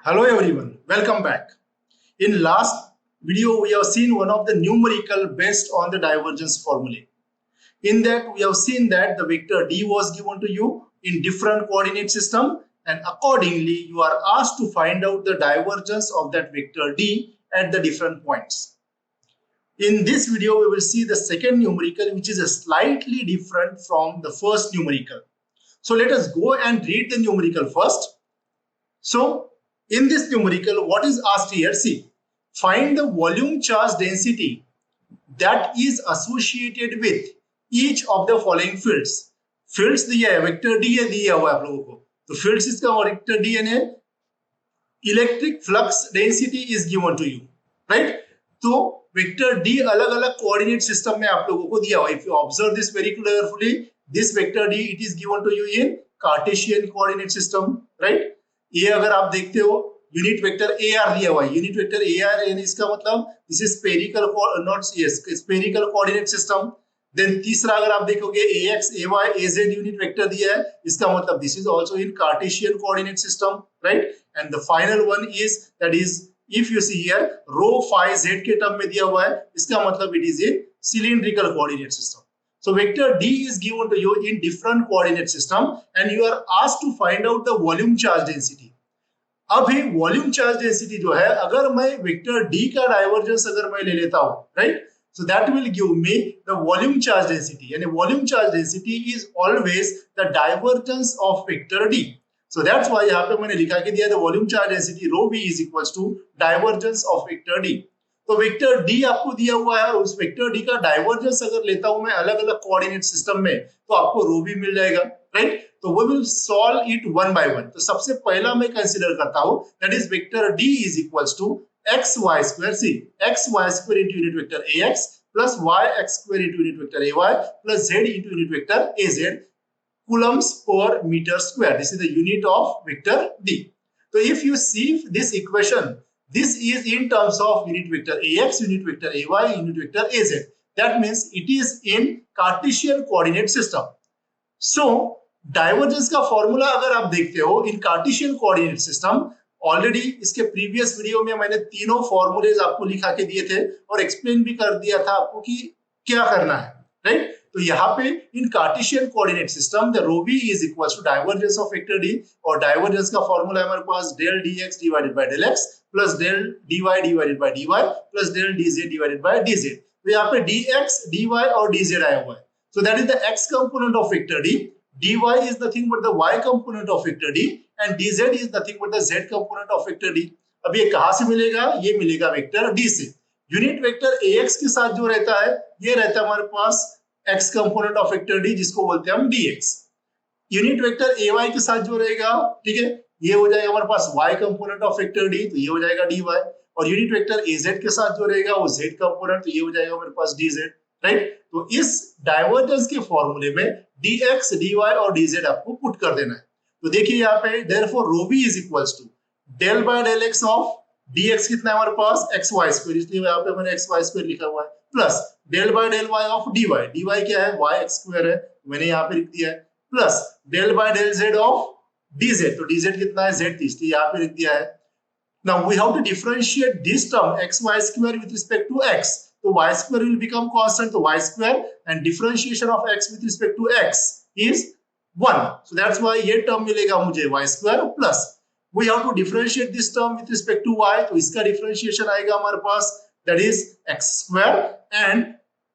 Hello everyone, welcome back. In last video, we have seen one of the numerical based on the divergence formulae. In that, we have seen that the vector d was given to you in different coordinate system, and accordingly, you are asked to find out the divergence of that vector d at the different points. In this video, we will see the second numerical, which is a slightly different from the first numerical. So let us go and read the numerical first. So in this numerical, what is asked here? See, find the volume charge density that is associated with each of the following fields. Fields दिया है, vector D है दिया हुआ है आप लोगों को. तो fields इसका वेक्टर डी है, electric flux density is given to you, right? तो वेक्टर डी अलग अलग कोऑर्डिनेट सिस्टम में आप लोगों को दिया हुआ है. If you observe this very carefully, this vector D it is given to you in Cartesian coordinate system, right? ये अगर आप देखते हो यूनिट वेक्टर ए आर दिया हुआ है, यूनिट वेक्टर ए आर, यानी इसका मतलब this is spherical not spherical coordinate system. Then तीसरा अगर आप देखोगे a x a y a z unit vector दिया है, इसका मतलब this is also in Cartesian coordinate system, right? And the final one is that is if you see here rho phi z के term में दिया हुआ है, इसका मतलब it is in cylindrical coordinate system. So vector D is given to you in different coordinate system and you are asked to find out the volume charge density. अभी volume charge density जो है, अगर मैं vector D का divergence अगर मैं ले लेता हूं, right? So that will give me the volume charge density. यानी volume charge density is always the divergence of vector D. So that's why यहाँ पे मैंने लिखा के दिया the volume charge density rho V is equals to divergence of vector D. तो vector D आपको दिया हुआ है, उस वेक्टर डी का डाइवर्जेंस अगर लेता हूं मैं अलग अलग कोऑर्डिनेट सिस्टम में, तो आपको रो भी मिल जाएगा, राइट? तो we will solve it one by one. तो सबसे पहला मैं कंसीडर करता हूं that is vector D is equals to x y square. See x y square into unit vector a x plus y x square into unit vector a y plus z into unit vector a z coulombs per meter square. This is the unit of vector d. So if you see this equation, this is in terms of unit vector ax, unit vector ay, unit vector az. That means it is in Cartesian coordinate system. So divergence का formula अगर आप देखते हो इन Cartesian coordinate system, already इसके previous video में मैंने तीनों formulas आपको लिखा के दिए थे और एक्सप्लेन भी कर दिया था आपको कि क्या करना है, राइट? तो यहाँ पे in Cartesian coordinate system the rho v is equals to divergence of vector d, और डाइवर्जेंस का फॉर्मूला है हमारे पास del dx divided by del x plus del dy divided by dy plus del dz divided by dz. तो यहाँ पे dx dy और dz आया हुआ है. So that is the x component of vector d, dy is nothing but the y component of vector d and dz is nothing but the z component of vector d. अब ये कहां से मिलेगा? ये मिलेगा वेक्टर d से. Unit vector ax के साथ जो रहता है ये रहता है हमारे पास x component of vector d, जिसको बोलते हैं हम dx. यूनिट वेक्टर ay के साथ जो रहेगा, ठीक है, ये हो जाएगा हमारे पास y component of vector d, तो ये हो जाएगा dy. और यूनिट वेक्टर az के साथ जो रहेगा वो z कंपोनेंट, तो ये हो जाएगा हमारे पास dz, राइट? तो इस डाइवर्जेंस के फॉर्मूले में dx dy और dz आपको पुट कर देना है. तो देखिए यहाँ पे therefore rho v is equals to del by del x of dx कितना है हमारे पास xy स्क्वायर, इसलिए यहाँ पे मैंने xy स्क्वायर लिखा हुआ है, plus del by del y of dy, dy क्या है? y x स्क्वायर है, मैंने यहाँ पे लिख दिया है, plus del by del z of dz, तो dz कितना है? z, इसलिए यहाँ पे लिख दिया है. Now we have to differentiate this term xy square with respect to x. So y square will become constant, so y square and differentiation of x with respect to x is 1. So that's why ये term मिलेगा मुझे y square plus we have to differentiate this term with respect to y, तो इसका differentiation आएगा हमारे पास that is x square and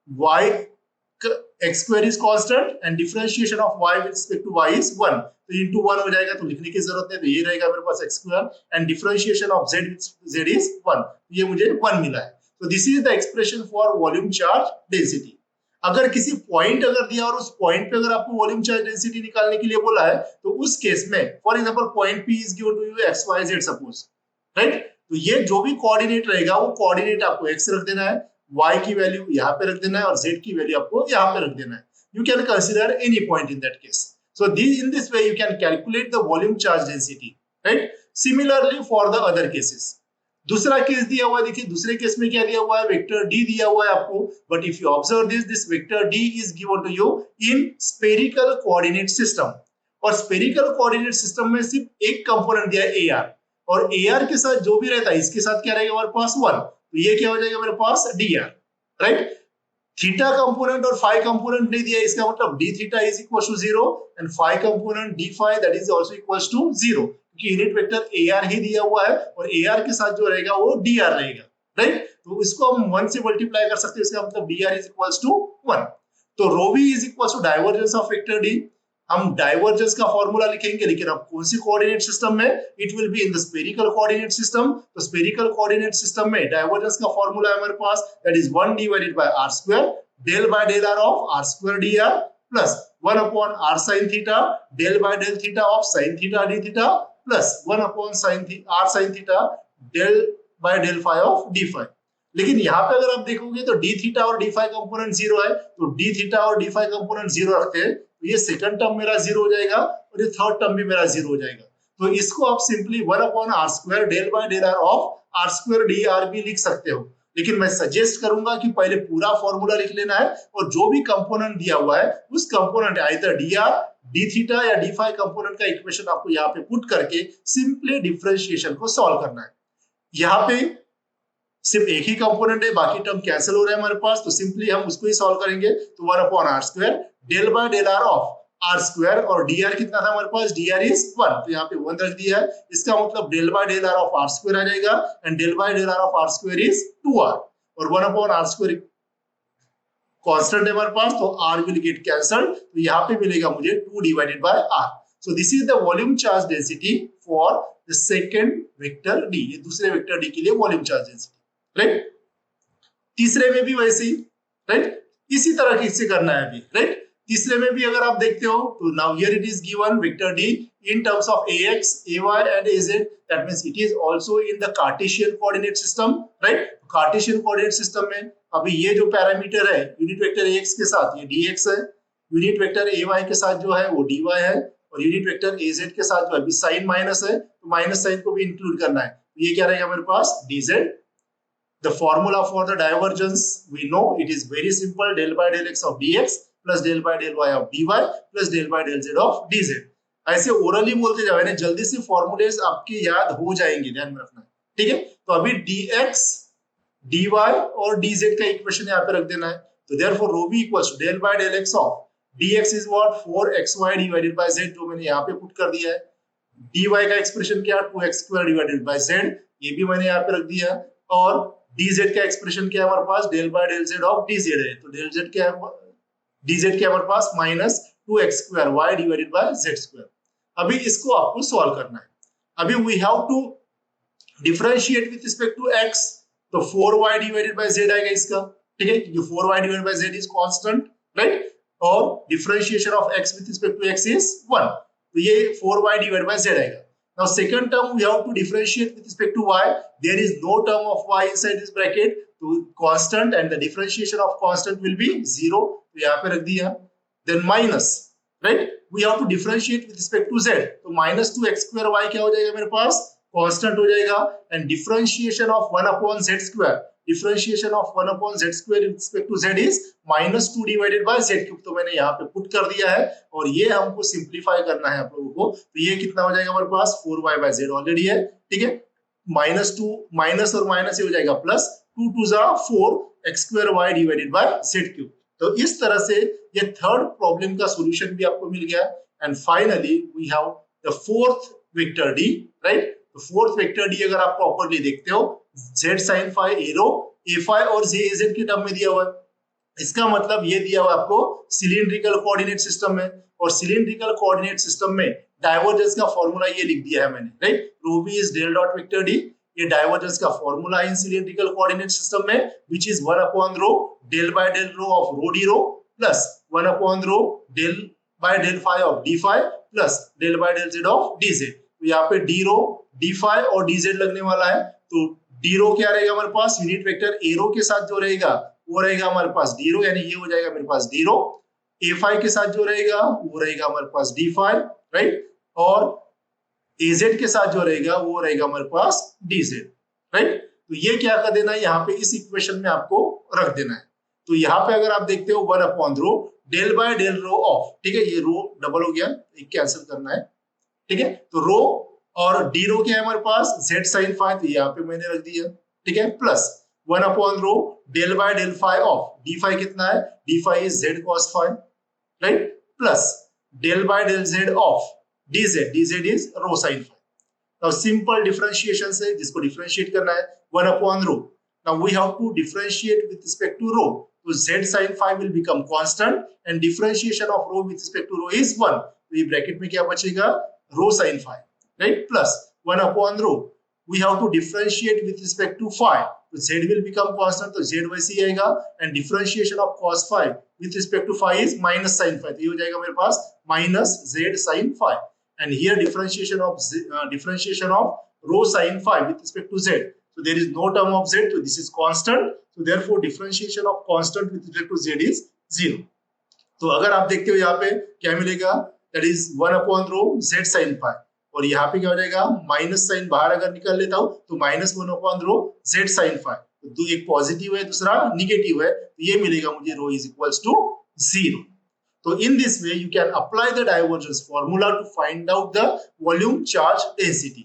y x square is constant and differentiation of y with respect to y is 1. तो into 1 हो जाएगा, तो लिखने की जरूरत नहीं, तो ये रहेगा मेरे पास x square and differentiation of z with z is 1. ये मुझे 1 मिला है. So this is the expression for volume charge density. अगर किसी पॉइंट अगर दिया और उस पॉइंट पे अगर आपको वॉल्यूम चार्ज डेंसिटी निकालने के लिए बोला है, तो उस केस में for example point P is given to you x y z suppose, right? तो ये जो भी कोऑर्डिनेट रहेगा वो कोऑर्डिनेट आपको x रख देना है, y की वैल्यू यहाँ पे रख देना है और z की वैल्यू आपको यहाँ पे रख देना है. You can consider any point in that case. So in this way you can calculate the volume charge density, right? Similarly for the other cases. दूसरा केस दिया हुआ है, देखिए दूसरे केस में क्या दिया हुआ है? वेक्टर डी दिया हुआ है आपको, but if you observe this vector D is given to you in spherical coordinate system, और स्फेरिकल कोऑर्डिनेट सिस्टम में सिर्फ एक कंपोनेंट दिया है AR. और ए आर के साथ जो भी रहता है इसके साथ क्या रहेगा हमारे पास 1, तो ये क्या हो जाएगा मेरे पास D R, right. Theta component और फाई कंपोनेंट नहीं दिया, इसका मतलब D theta is equal to 0 and phi component D phi that is also equal to 0, क्योंकि यूनिट वेक्टर ए आर ही दिया हुआ है और ए आर के साथ जो रहेगा वो डी आर रहेगा, राइट। तो इसको हम 1 से मल्टीप्लाई कर सकते हैं, इसका मतलब D R is equal to 1। तो rho V is equal to divergence of vector D. हम डाइवर्जेंस का फॉर्मूला लिखेंगे, लेकिन अब कौन सी कोऑर्डिनेट सिस्टम में, it will be in the spherical coordinate system. तो स्फेरिकल कोऑर्डिनेट सिस्टम में डाइवर्जेंस का फॉर्मूला है हमारे पास, that is 1 divided by r square del by del r of r square dr plus 1 upon r sin theta del by del theta of sin theta d theta plus 1 upon r sin theta del by del phi of d phi। लेकिन यहाँ पे अगर आप देखोगे तो d theta और d phi component 0 है, तो d थीटा और d phi कंपोनेंट 0 रखते हैं, तो ये सेकंड टर्म मेरा 0 हो जाएगा और ये थर्ड टर्म भी मेरा 0 हो जाएगा। तो इसको आप simply 1 upon r square del by del r of r square dr भी लिख सकते हो, लेकिन मैं सजेस्ट करूंगा कि पहले पूरा फॉर्मूला लिख लेना है और जो भी कंपोनेंट दिया हुआ है उस component either D R, D theta या डी फाई कंपोनेंट का इक्वेशन आपको यहाँ पे पुट करके सिंपली डिफरेंशिएशन को सॉल्व करना है। यहाँ पे सिर्फ एक ही कंपोनेंट है, बाकी टर्म कैंसिल हो रहा है हमारे पास, तो सिंपली हम उसको ही सॉल्व करेंगे। तो 1 upon r square del by del r of r square, और dr कितना था हमारे पास, dr इज 1, तो यहाँ पे 1 रख दिया है, इसका मतलब del by del r of r square आ जाएगा and del by del r of r square is 2r, और 1 अपॉन r स्क्वायर कांस्टेंट है हमारे पास, तो r विल गेट कैंसल्ड, तो यहाँ पे मिलेगा मुझे 2 divided by r। So this is the volume charge density for the second vector d, ये दूसरे वेक्टर d के लिए वॉल्यूम चार्ज डेंसिटी, राइट। तीसरे में भी वैसे ही, राइट, इसी तरह किससे करना है अभी, राइट। तीसरे में भी अगर आप देखते हो तो now here it is given vector d in terms of ax, ay and az, that means it is also in the Cartesian coordinate system, right। Cartesian coordinate system में अभी ये जो पैरामीटर है यूनिट वेक्टर ax के साथ ये dx है, unit vector ay के साथ जो है वो dy है, और यूनिट वेक्टर az के साथ जो अभी साइन माइनस है तो माइनस साइन को भी इंक्लूड करना है, तो ये क्या रहेगा हमारे पास dz। The formula for the divergence we know it is very simple, del by del x of dx plus del by del y of dy plus del by del z of dz। ऐसे orally बोलते जाओ, यानी जल्दी से formulas आपके याद हो जाएंगे, ध्यान में रखना, ठीक है। तो अभी dx, dy और dz का इक्वेशन यहाँ पे रख देना है, तो therefore rho v equals to del by del x of dx is what 4xy divided by z, जो मैंने यहाँ पे पुट कर दिया है। dy का एक्सप्रेशन क्या, 2x square divided by z, ये भी मैंने यहाँ पे रख दिया, और dz का एक्सप्रेशन क्या है हमारे पास, del by del z of dz है, तो del z क्या है, dz क्या हमारे पास minus 2x square y divided by z square। अभी इसको आपको सॉल्व करना है। अभी we have to differentiate with respect to x, तो 4y डिवाइडेड बाय z आएगा इसका, ठीक है, क्योंकि 4y divided by z is constant, right, और differentiation of x with respect to x is 1, तो ये 4y डिवाइडेड बाय z आएगा। Now second term we have to differentiate with respect to y, there is no term of y inside this bracket, तो constant and the differentiation of constant will be 0, तो यहाँ पे रख दिया। Then minus, right, we have to differentiate with respect to z, तो minus 2x square y क्या हो जाएगा मेरे पास, कांस्टेंट हो जाएगा, and differentiation of 1 upon z square, differentiation of 1 upon z square with respect to z is minus 2 divided by z cube, तो मैंने यहाँ पे पुट कर दिया है, और ये हमको सिंप्लीफाई करना है आप लोगों को, तो ये कितना हो जाएगा हमारे पास, 4y by z ऑलरेडी है, ठीक है, माइनस 2 माइनस और माइनस ये हो जाएगा प्लस 2 2 जा 4 x square y divided by z cube. तो इस तरह से ये थर्ड प्रॉब्लम का सॉल्यूशन भी आपको मिल गया, and finally we have the fourth vector D, right. तो फोर्थ वेक्टर डी अगर आप प्रॉपर्ली देखते हो, z sin phi arrow a phi और jz के टर्म में दिया हुआ है, इसका मतलब ये दिया हुआ आपको सिलिंड्रिकल कोऑर्डिनेट सिस्टम में, और सिलिंड्रिकल कोऑर्डिनेट सिस्टम में डाइवर्जेंस का फॉर्मूला ये लिख दिया है मैंने, right, rho v is del dot vector D, ये डाइवर्जेंस का formula in cylindrical coordinate system में, which is 1 upon rho del by del rho of rho d rho plus 1 upon rho del by del phi of d phi plus del by del z of dz। तो यहाँ पे d rho, d phi और dz लगने वाला है, तो d rho क्या रहेगा हमारे पास, यूनिट वेक्टर a rho के साथ जो रहेगा वो रहेगा हमारे पास d rho, यानी ये हो जाएगा मेरे पास d rho, a phi के साथ जो रहेगा वो रहेगा हमारे पास d phi, राइट, और az के साथ जो रहेगा वो रहेगा हमारे पास dz, राइट। तो ये क्या कर देना है, यहाँ पे इस इक्वेशन में आपको रख देना है। तो यहाँ पे अगर आप देखते हो 1 upon rho del by del rho of, ठीक है, ये रो डबल हो गया, एक कैंसिल करना है, ठीक है, तो रो और डी रो क्या है हमारे पास z sin phi, तो यहाँ पे मैंने रख दिया, ठीक है, plus 1 upon rho del by del phi of d phi कितना है, d phi is z cos phi, right, plus del by del z of dz is rho sin phi. Now simple differentiation से जिसको differentiate करना है 1 upon rho. Now we have to differentiate with respect to rho. So z sin phi will become constant and differentiation of rho with respect to rho is 1. तो ये bracket में क्या बचेगा, rho sin phi, right, plus 1 upon rho. We have to differentiate with respect to phi. तो z will become constant, तो z वैसे ही आएगा and differentiation of cos phi with respect to phi is minus sin phi. तो ये हो जाएगा मेरे पास minus z sin phi. And here differentiation of rho sin phi with respect to z. So there is no term of z, so this is constant. So therefore differentiation of constant with respect to z is 0. तो अगर आप देखते हो यहाँ पे क्या मिलेगा, that is 1 upon rho z sin phi, और यहाँ पे क्या हो जाएगा माइनस साइन बाहर अगर निकाल लेता हूँ तो minus 1 upon rho z sin phi. तो एक पॉजिटिव है दूसरा निगेटिव है, तो ये मिलेगा मुझे rho is equals to 0. So in this way you can apply the divergence formula to find out the volume charge density.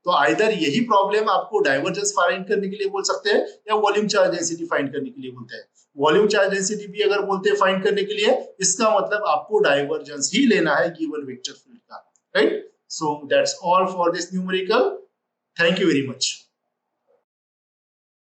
तो आइदर यही प्रॉब्लम आपको डाइवर्जेंस फाइंड करने के लिए बोल सकते हैं या वॉल्यूम चार्ज डेंसिटी फाइंड करने के लिए बोलते हैं. वॉल्यूम चार्ज डेंसिटी भी अगर बोलते हैं फाइंड करने के लिए, इसका मतलब आपको डाइवर्जेंस ही लेना है गिवन वेक्टर फील्ड का, right. So that's all for this numerical. Thank you very much.